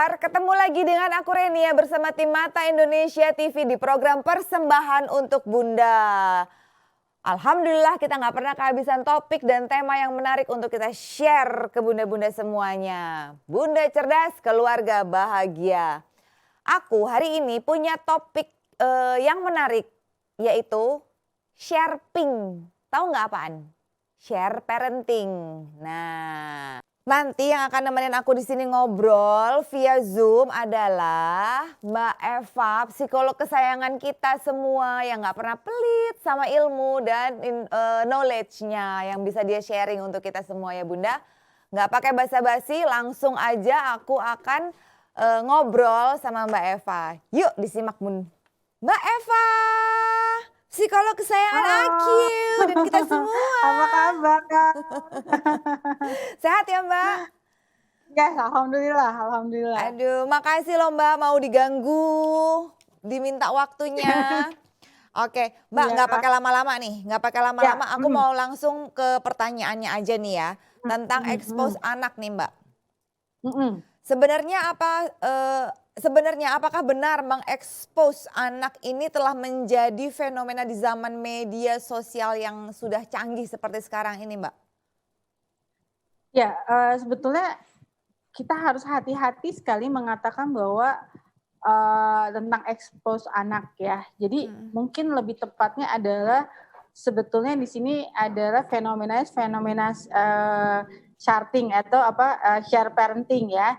pendengar, ketemu lagi dengan aku Renia bersama tim Mata Indonesia TV di program Persembahan untuk Bunda. Alhamdulillah kita nggak pernah kehabisan topik dan tema yang menarik untuk kita share ke bunda-bunda semuanya. Bunda cerdas, keluarga bahagia. Aku hari ini punya topik yang menarik, yaitu sharing. Tahu nggak apaan? Share parenting. Nah, nanti yang akan nemenin aku di sini ngobrol via Zoom adalah Mbak Eva, psikolog kesayangan kita semua yang nggak pernah pelit sama ilmu dan knowledge-nya yang bisa dia sharing untuk kita semua ya Bunda. Nggak pakai basa-basi, langsung aja aku akan ngobrol sama Mbak Eva. Yuk disimak Bun. Mbak Eva, psikolog kesayangan Halo, Aku dan kita semua. apa kabar Kak? Sehat ya Mbak? Ya, alhamdulillah. Aduh, makasih loh Mbak mau diganggu, diminta waktunya. Oke, Mbak Iya, nggak pakai lama-lama nih, nggak pakai ya, lama-lama. Aku mau langsung ke pertanyaannya aja nih ya, tentang expose anak nih Mbak. Sebenarnya apakah benar mengekspos anak ini telah menjadi fenomena di zaman media sosial yang sudah canggih seperti sekarang ini Mbak? ya sebetulnya kita harus hati-hati sekali mengatakan bahwa tentang expose anak ya. Jadi mungkin lebih tepatnya adalah sebetulnya di sini adalah fenomena sharing atau share parenting ya,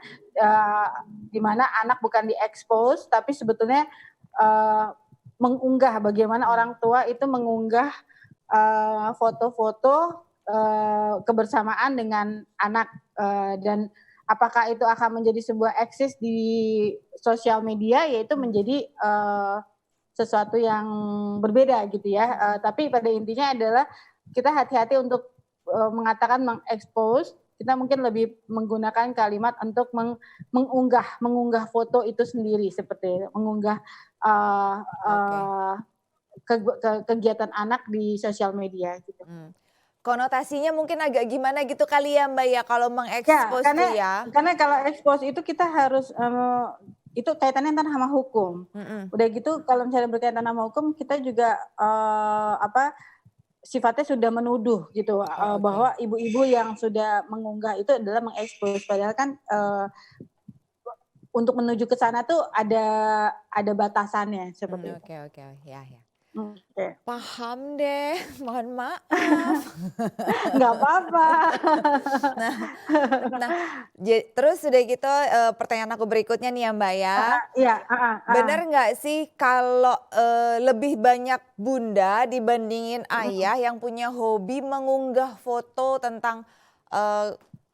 di mana anak bukan diekspos tapi sebetulnya mengunggah bagaimana orang tua itu mengunggah foto-foto kebersamaan dengan anak dan apakah itu akan menjadi sebuah eksis di sosial media, yaitu menjadi sesuatu yang berbeda gitu ya. Tapi pada intinya adalah kita hati-hati untuk mengatakan mengekspos. Kita mungkin lebih menggunakan kalimat untuk mengunggah foto itu sendiri, seperti mengunggah kegiatan anak di sosial media gitu. Konotasinya mungkin agak gimana gitu kali ya Mbak ya kalau mengekspos tuh ya. Karena kalau ekspos itu kita harus itu kaitannya sama hukum. Udah gitu kalau misalnya berkaitan sama hukum kita juga sifatnya sudah menuduh gitu bahwa ibu-ibu yang sudah mengunggah itu adalah mengekspos, padahal kan untuk menuju ke sana tuh ada batasannya seperti itu. Oke, ya. Okay. Paham deh, mohon maaf. Nggak apa-apa. Nah, terus udah gitu pertanyaan aku berikutnya nih ya Mbak ya. Bener nggak sih kalau lebih banyak bunda dibandingin ayah yang punya hobi mengunggah foto tentang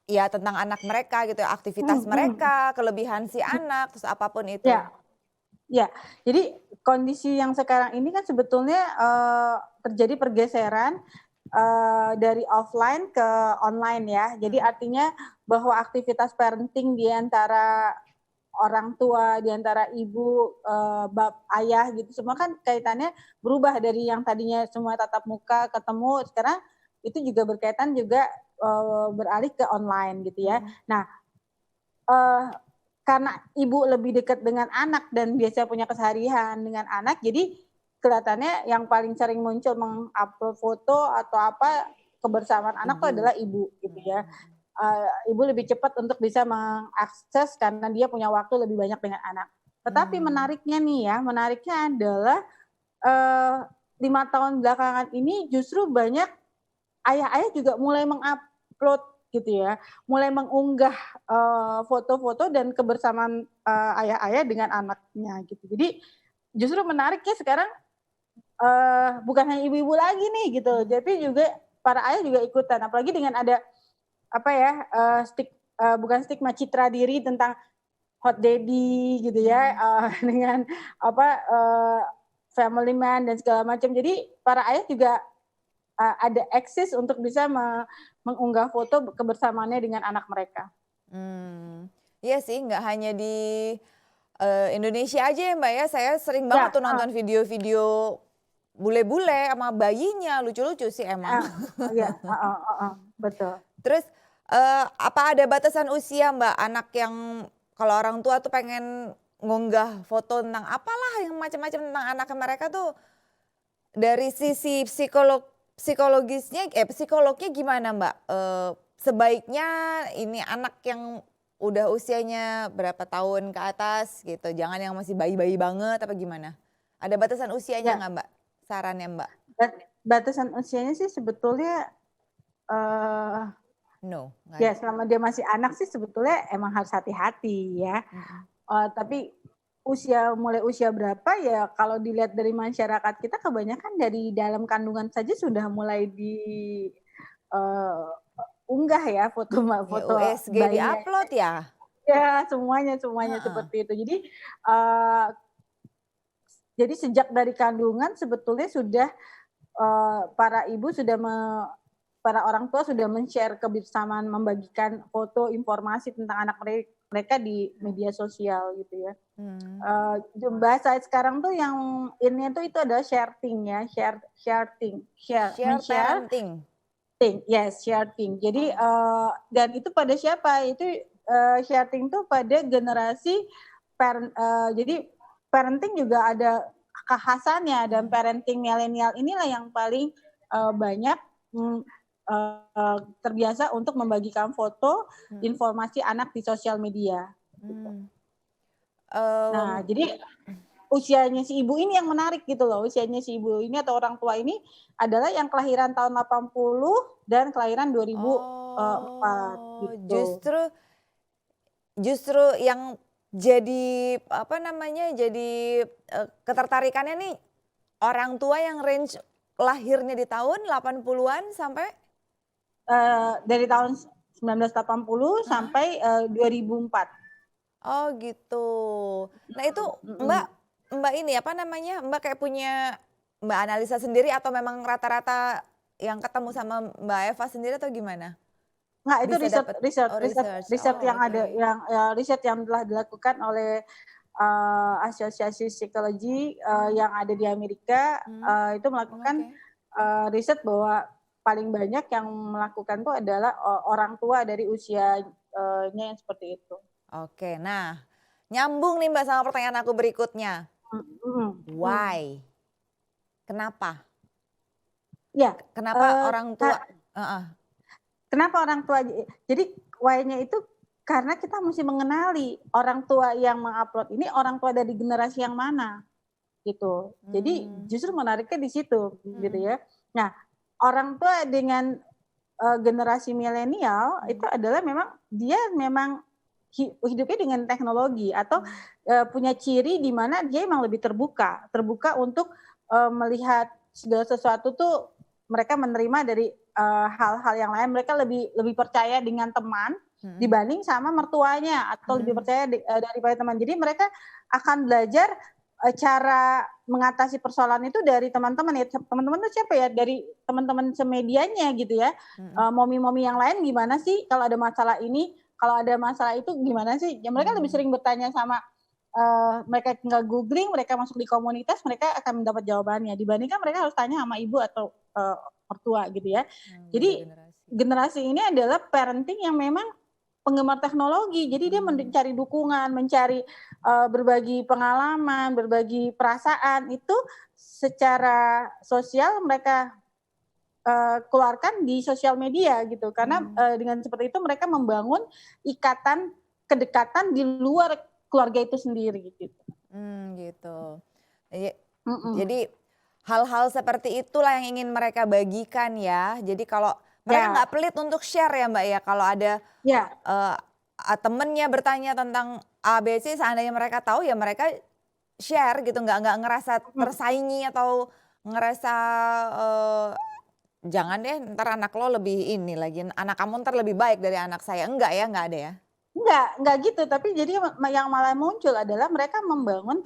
tentang anak mereka gitu, aktivitas mereka, kelebihan si anak, terus apapun itu. Ya, jadi kondisi yang sekarang ini kan sebetulnya terjadi pergeseran dari offline ke online ya. Jadi artinya bahwa aktivitas parenting di antara orang tua, di antara ibu, ayah gitu semua kan kaitannya berubah dari yang tadinya semua tatap muka ketemu, sekarang itu juga berkaitan juga beralih ke online gitu ya. Nah, karena ibu lebih dekat dengan anak dan biasa punya keseharian dengan anak, jadi kelihatannya yang paling sering muncul mengupload foto atau apa kebersamaan anak itu adalah ibu gitu ya. Ibu lebih cepat untuk bisa mengakses karena dia punya waktu lebih banyak dengan anak. Tetapi menariknya adalah 5 tahun belakangan ini justru banyak ayah-ayah juga mulai mengupload gitu ya, mulai mengunggah foto-foto dan kebersamaan ayah-ayah dengan anaknya gitu. Jadi justru menariknya sekarang bukan hanya ibu-ibu lagi nih gitu, tapi juga para ayah juga ikutan. Apalagi dengan ada bukan stigma citra diri tentang hot daddy gitu ya, dengan family man dan segala macam. Jadi para ayah juga ada eksis untuk bisa mengunggah foto kebersamaannya dengan anak mereka. Iya sih, nggak hanya di Indonesia aja ya Mbak ya, saya sering banget tuh nonton video-video bule-bule sama bayinya, lucu-lucu sih emang. Betul. Terus apa ada batasan usia Mbak anak yang kalau orang tua tuh pengen ngunggah foto tentang apalah yang macam-macam tentang anaknya mereka tuh dari sisi psikolognya gimana Mbak? Sebaiknya ini anak yang udah usianya berapa tahun ke atas gitu, jangan yang masih bayi-bayi banget apa gimana? Ada batasan usianya Ya, nggak Mbak? Sarannya Mbak? batasan usianya sih sebetulnya eh No, nggak ya ada. selama dia masih anak sih sebetulnya emang harus hati-hati ya. Mm-mm. Tapi mulai usia berapa ya kalau dilihat dari masyarakat kita kebanyakan dari dalam kandungan saja sudah mulai di eh, unggah ya foto Ya foto USG bayinya. di-upload ya? Ya, semuanya Heeh. seperti itu. Eh, jadi sejak dari kandungan sebetulnya sudah para ibu sudah para orang tua sudah men-share kebersamaan membagikan foto informasi tentang anak mereka di media sosial gitu ya. Hmm. Bahasa sekarang tuh yang ini tuh itu adalah sharing ya, share, Share men-share parenting. thing, yes, sharing. Jadi dan itu pada siapa? Itu sharing tuh pada generasi jadi parenting juga ada kekhasannya dan parenting milenial inilah yang paling banyak mm, terbiasa untuk membagikan foto informasi anak di sosial media. Hmm. Nah, Um, jadi usianya si ibu ini yang menarik gitu loh. Usianya si ibu ini atau orang tua ini adalah yang kelahiran tahun 80 dan kelahiran 2004 oh, gitu. justru yang jadi apa namanya? Jadi ketertarikannya nih orang tua yang range lahirnya di tahun 80-an sampai Dari tahun 1980 Hah? sampai 2004. Oh gitu. Nah itu Mbak Mm-mm. Mbak ini apa namanya? Mbak kayak punya Mbak analisa sendiri atau memang rata-rata yang ketemu sama Mbak Eva sendiri atau gimana? Nggak, itu Bisa dapat research. riset Oh, yang oke. ada yang riset yang telah dilakukan oleh asosiasi psikologi yang ada di Amerika Hmm, itu melakukan oke. riset bahwa paling banyak yang melakukan itu adalah orang tua dari usianya yang seperti itu. Oke. Nah, nyambung nih Mbak sama pertanyaan aku berikutnya. Why? Kenapa? Ya, Kenapa orang tua Heeh. kenapa orang tua? Jadi why-nya itu karena kita mesti mengenali orang tua yang mengupload ini orang tua dari generasi yang mana gitu. Jadi Hmm, justru menariknya di situ gitu mm-mm, ya. Nah, orang tua dengan generasi milenial itu adalah memang hidupnya dengan teknologi atau punya ciri di mana dia memang lebih terbuka untuk melihat segala sesuatu tuh mereka menerima dari hal-hal yang lain. Mereka lebih percaya dengan teman mm-mm, dibanding sama mertuanya atau lebih mm-mm, percaya daripada teman. Jadi mereka akan belajar cara mengatasi persoalan itu dari teman-teman ya. Teman-teman tuh siapa ya? Dari teman-teman semedianya gitu ya. mm-mm, Momi-momi yang lain gimana sih kalau ada masalah ini, kalau ada masalah itu gimana sih? Ya mereka lebih mm. sering bertanya sama mereka tinggal googling, mereka masuk di komunitas, mereka akan mendapat jawabannya dibandingkan mereka harus tanya sama ibu atau mertua gitu ya. Beda Jadi generasi. generasi ini adalah parenting yang memang penggemar teknologi. Jadi dia mencari dukungan, mencari berbagi pengalaman, berbagi perasaan itu secara sosial mereka keluarkan di sosial media gitu. Karena dengan seperti itu mereka membangun ikatan kedekatan di luar keluarga itu sendiri gitu. Gitu. Jadi Mm-mm. jadi hal-hal seperti itulah yang ingin mereka bagikan ya. Jadi kalau mereka Ya, nggak pelit untuk share ya Mbak ya. Kalau ada ya. eh, temennya bertanya tentang ABC, seandainya mereka tahu ya mereka share gitu. Nggak ngerasa tersaingi atau ngerasa eh, jangan deh ntar anak lo lebih ini lagi. Anak kamu ntar lebih baik dari anak saya. Enggak ya, nggak ada ya. Enggak gitu. Tapi jadi yang malah muncul adalah mereka membangun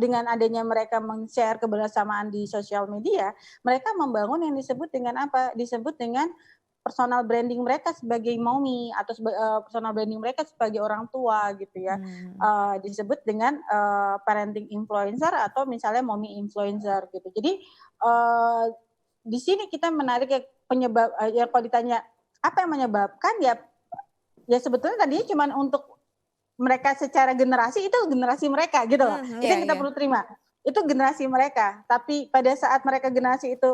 dengan adanya mereka men-share kebersamaan di sosial media, mereka membangun yang disebut dengan apa? Disebut dengan personal branding mereka sebagai mommy atau personal branding mereka sebagai orang tua gitu ya. Disebut dengan parenting influencer atau misalnya mommy influencer gitu. Jadi di sini kita menarik ya penyebab ya kalau ditanya apa yang menyebabkan ya sebetulnya tadinya cuma untuk mereka secara generasi itu generasi mereka gitu loh. Itu Iya, yang kita iya. perlu terima. Itu generasi mereka. Tapi pada saat mereka generasi itu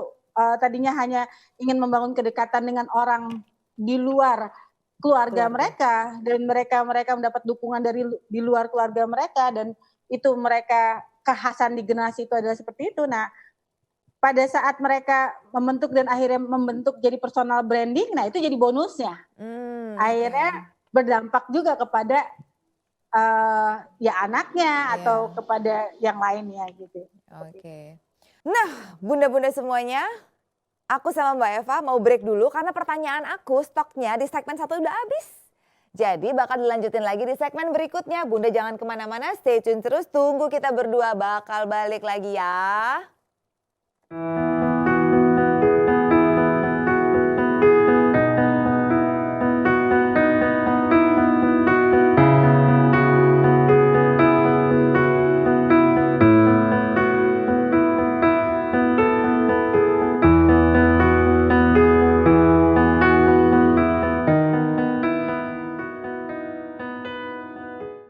tadinya hanya ingin membangun kedekatan dengan orang di luar keluarga mereka, dan mereka mendapat dukungan dari di luar keluarga mereka, dan itu mereka kekhasan di generasi itu adalah seperti itu. Nah, pada saat mereka membentuk dan akhirnya membentuk jadi personal branding, nah itu jadi bonusnya. Akhirnya berdampak juga kepada ya anaknya atau kepada yang lainnya gitu. Oke. Nah, bunda-bunda semuanya, aku sama Mbak Eva mau break dulu karena pertanyaan aku stoknya di segmen 1 udah habis. Jadi bakal dilanjutin lagi di segmen berikutnya. Bunda jangan kemana-mana, stay tune terus. Tunggu kita berdua bakal balik lagi ya.